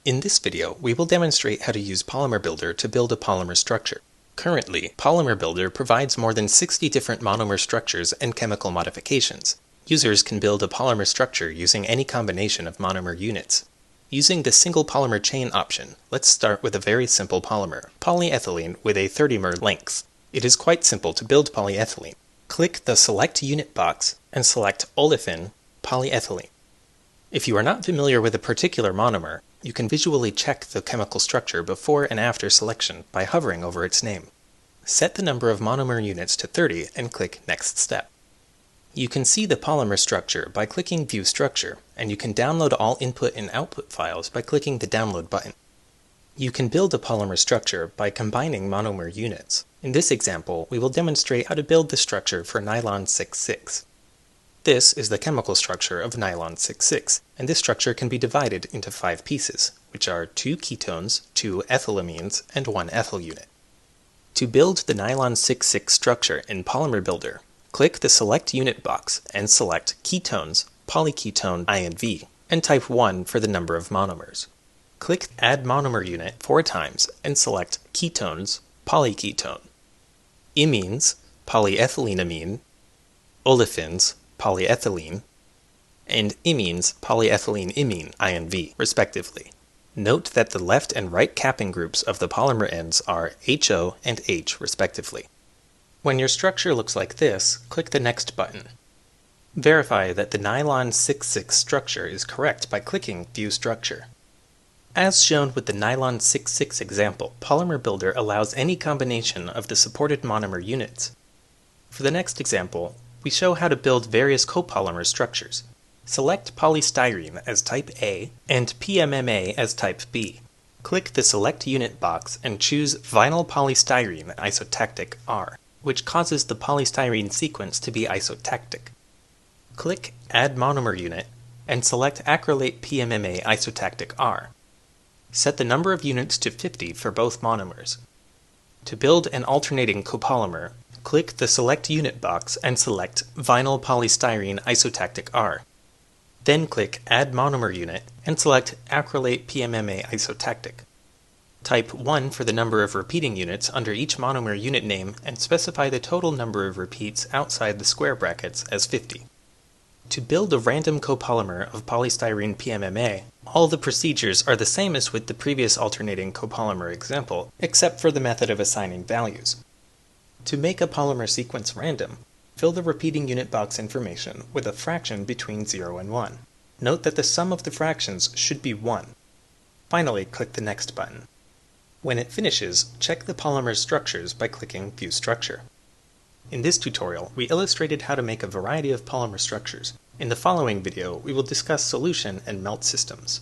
In this video, we will demonstrate how to use Polymer Builder to build a polymer structure. Currently, Polymer Builder provides more than 60 different monomer structures and chemical modifications. Users can build a polymer structure using any combination of monomer units. Using the single polymer chain option, let's start with a very simple polymer, polyethylene with a 30 length. It is quite simple to build polyethylene. Click the Select Unit box and select Olefin Polyethylene. If you are not familiar with a particular monomer, you can visually check the chemical structure before and after selection by hovering over its name. Set the number of monomer units to 30 and click Next Step. You can see the polymer structure by clicking View Structure, and you can download all input and output files by clicking the Download button. You can build a polymer structure by combining monomer units. In this example, we will demonstrate how to build the structure for Nylon 6,6. This is the chemical structure of Nylon 6,6, and this structure can be divided into 5 pieces, which are 2 ketones, 2 ethylamines, and 1 ethyl unit. To build the Nylon 6,6 structure in Polymer Builder, click the Select Unit box and select Ketones, Polyketone INV, and type 1 for the number of monomers. Click Add Monomer Unit 4 times and select Ketones, Polyketone, Imines, Polyethyleneamine, Olefins, Polyethylene, and imines polyethyleneimine INV, respectively. Note that the left and right capping groups of the polymer ends are HO and H, respectively. When your structure looks like this, click the Next button. Verify that the Nylon 6,6 structure is correct by clicking View Structure. As shown with the Nylon 6,6 example, Polymer Builder allows any combination of the supported monomer units. For the next example, we show how to build various copolymer structures. Select polystyrene as type A and Pmma as type B. Click the Select Unit box and choose Vinyl Polystyrene Isotactic R, which causes the polystyrene sequence to be isotactic. Click Add Monomer Unit and select Acrylate Pmma Isotactic R. Set the number of units to 50 for both monomers. To build an alternating copolymer, click the Select Unit box and select Vinyl Polystyrene Isotactic R. Then click Add Monomer Unit and select Acrylate Pmma Isotactic. Type 1 for the number of repeating units under each monomer unit name and specify the total number of repeats outside the square brackets as 50. To build a random copolymer of polystyrene Pmma, all the procedures are the same as with the previous alternating copolymer example, except for the method of assigning values. To make a polymer sequence random, fill the repeating unit box information with a fraction between 0 and 1. Note that the sum of the fractions should be 1. Finally, click the Next button. When it finishes, check the polymer structures by clicking View Structure. In this tutorial, we illustrated how to make a variety of polymer structures. In the following video, we will discuss solution and melt systems.